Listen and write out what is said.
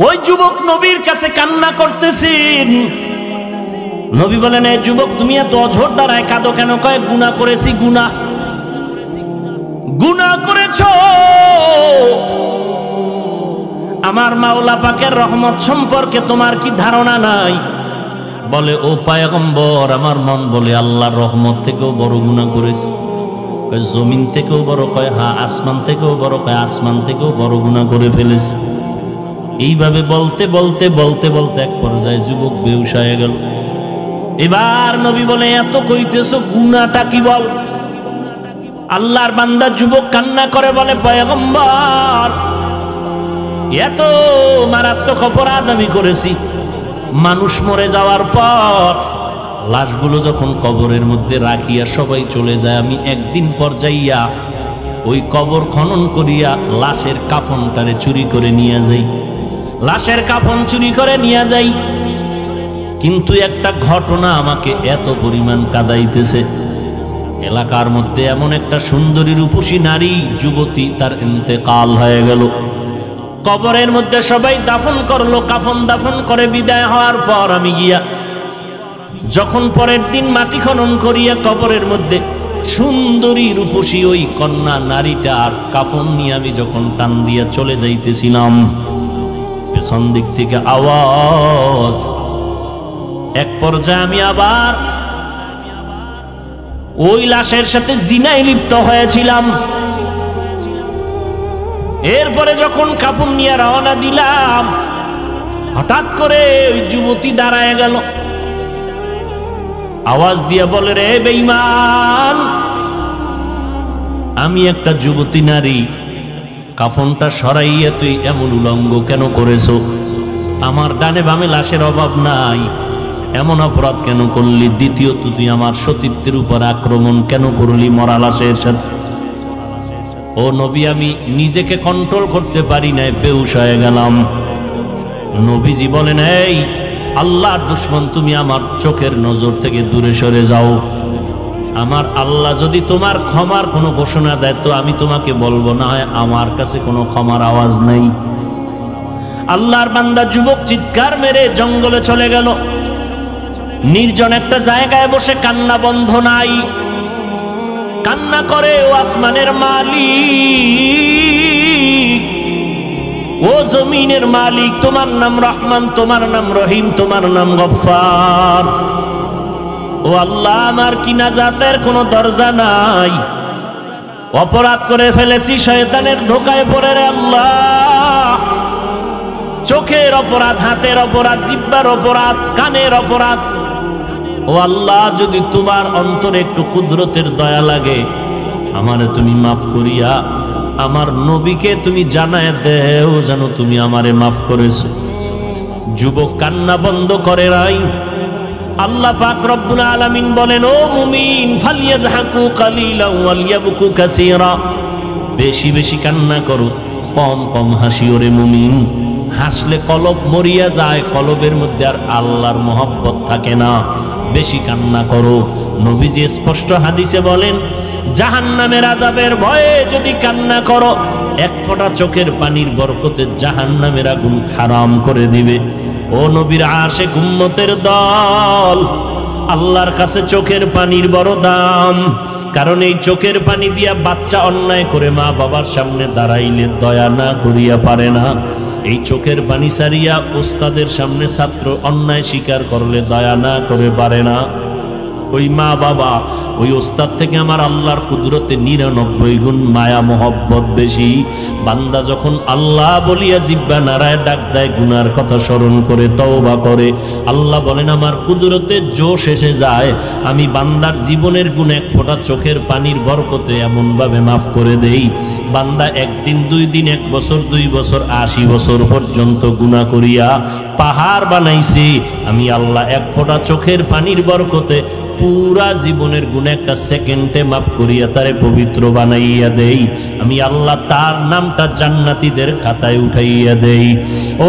ওই যুবক নবীর কাছে কান্না করতেছেন। নবী বলেন, এই যুবক তুমি এত অঝোর দ্বারায় কাঁদো কেন? কয় গুনাহ করেছি। গুনাহ করেছো। আমার মাওলা পাকের রহমত সম্পর্কে তোমার কি ধারণা নাই? বলে, ও পয়গম্বর, আমার মন বলে আল্লাহর রহমত থেকেও বড় গুনাহ করেছি। কয় জমিন থেকেও বড়? কয় হ্যাঁ। আসমান থেকেও বড়? কয় আসমান থেকেও বড় গুনাহ করে ফেলেছি। এইভাবে বলতে বলতে বলতে বলতে এক পর্যায়ে যুবক বেহুশ হয়ে গেল। এবার নবী বলে, এত কইতেছো, গুনাহটা কি বল? আল্লাহর বান্দা যুবক কান্না করে বলে, পয়গম্বর, এত মারাত্মক অপরাধ আমি করেছি। মানুষ মরে যাওয়ার পর লাশগুলো যখন কবরের মধ্যে রাখিয়া সবাই চলে যায়, আমি একদিন পর যাইয়া ওই কবর খনন করিয়া লাশের কাফনটারে চুরি করে নিয়ে যাই। লাশের কাফন চুরি করে নিয়ে যাই। কিন্তু একটা ঘটনা আমাকে এত পরিমাণ কাঁদাইতেছে। এলাকার মধ্যে এমন একটা সুন্দরী রূপসী নারী যুবতী, তার ইন্তেকাল হয়ে গেল। কবরের মধ্যে সবাই দাফন করলো। কাফন দাফন করে বিদায় হওয়ার পর আমি গিয়া যখন পরের দিন মাটি খনন করিয়া কবরের মধ্যে সুন্দরী রূপসী ওই কন্যা নারীটার কাফন নিয়ে আমি যখন টান দিয়া চলে যাইতেছিলাম, পেছন দিক থেকে আওয়াজ। এক পর্যায়ে আমি আবার ওই লাশের সাথে জিনায় লিপ্ত হয়েছিলাম। এরপরে যখন কাফন নিয়ে রওনা দিলাম, হঠাৎ করে ওই যুবতী দাঁড়ায় গেল। আওয়াজ দিয়া বলে, রে বেঈমান, আমি একটা যুবতী নারী, কাফনটা সরাইয়া তুই এমন উলঙ্গ কেন করেছো? আমার ডানে বামে লাশের অভাব নাই, এমন অপরাধ কেন করলি? দ্বিতীয়ত, তুই আমার সতীত্বের উপর আক্রমণ কেন করলি মরা লাশের সাথে? ও নবী, আমি নিজেকে কন্ট্রোল করতে পারি নাই, বেহুশ হয়ে গেলাম। নবীজি বলেন, এই আল্লাহর দুশমন, তুমি আমার চোখের নজর থেকে দূরে সরে যাও। আমার আল্লাহ যদি তোমার ক্ষমার কোনো ঘোষণা দেয় তো আমি তোমাকে বলবো, না হয় আমার কাছে কোনো ক্ষমার আওয়াজ নেই। আল্লাহর বান্দা যুবক চিৎকার মেরে জঙ্গলে চলে গেল। নির্জন একটা জায়গায় বসে কান্না বন্ধ নাই। কান্না করে, ও আসমানের মালিক, ও জমিনের মালিক, তোমার নাম রহমান, তোমার নাম রহিম, তোমার নাম গফফার। ও আল্লাহ, আমার কি নাজাতের কোনো দরজা নাই? অপরাধ করে ফেলেছি, শয়তানের ধোকায় পড়ে। রে আল্লাহ, চোখের অপরাধ, হাতের অপরাধ, জিহ্বার অপরাধ, কানের অপরাধ। ও আল্লাহ, যদি তোমার অন্তরে একটু কুদরতের দয়া লাগে, আমারে তুমি মাফ করিয়া আমার নবীকে তুমি জানায় দেও যেন তুমি আমারে মাফ করেছো। যুবক কান্না বন্ধ করে নাই। আল্লাহ পাক রব্বুল আলামিন বলেন, ও মুমিন, ফালিয়াযহাকু কালিলান ওয়ালিয়াবকু কাসীরা, বেশি বেশি কান্না করো, কম কম হাসিও রে মুমিন। হাসলে কলব মরিয়া যায়, কলবের মধ্যে আর আল্লাহর মহব্বত থাকে না। বেশি কান্না করো। নবীজি স্পষ্ট হাদিসে বলেন, জাহান্নামের আযাবের ভয়ে যদি কান্না করো, এক ফোঁটা চোখের পানির বরকতে জাহান্নামের আগুন হারাম করে দিবে। ও নবীর আশিক উম্মতের দল, আল্লাহর কাছে চোখের পানির বড় দাম। কারণ এই চোখের পানি দিয়া বাচ্চা অন্যায় করে মা বাবার সামনে দাঁড়াইলে দয়া না করিয়া পারে না। এই চোখের পানি সারিয়া ওস্তাদের সামনে ছাত্র অন্যায় স্বীকার করলে দয়া না করে পারে না। ওই মা বাবা, ওই ওস্তাদ থেকে আমার আল্লাহর কুদরতে 99 গুণ মায়া মহব্বত বেশি। বান্দা যখন আল্লাহ বলিয়া জিহ্বা নাড়ায় ডাক দেয়, গুনার কথা স্মরণ করে তওবা করে, আল্লাহ বলেন আমার কুদরতে জোশ এসে যায়। আমি বান্দার জীবনের গুণ এক ফোঁটা চোখের পানির বরকতে এমনভাবে মাফ করে দেই, বান্দা একদিন, 2 দিন, 1 বছর, 2 বছর, 80 বছর পর্যন্ত গুনাহ করিয়া পাহাড় বানাইছি, আমি আল্লাহ এক ফোঁটা চোখের পানির বরকতে পুরা জীবনের গুণ একটা সেকেন্ডে মাফ করিয়া তারে পবিত্র বানাইয়া দেই। আমি আল্লাহ তার নামটা জান্নাতীদের খাতায় উঠাইয়া দেই। ও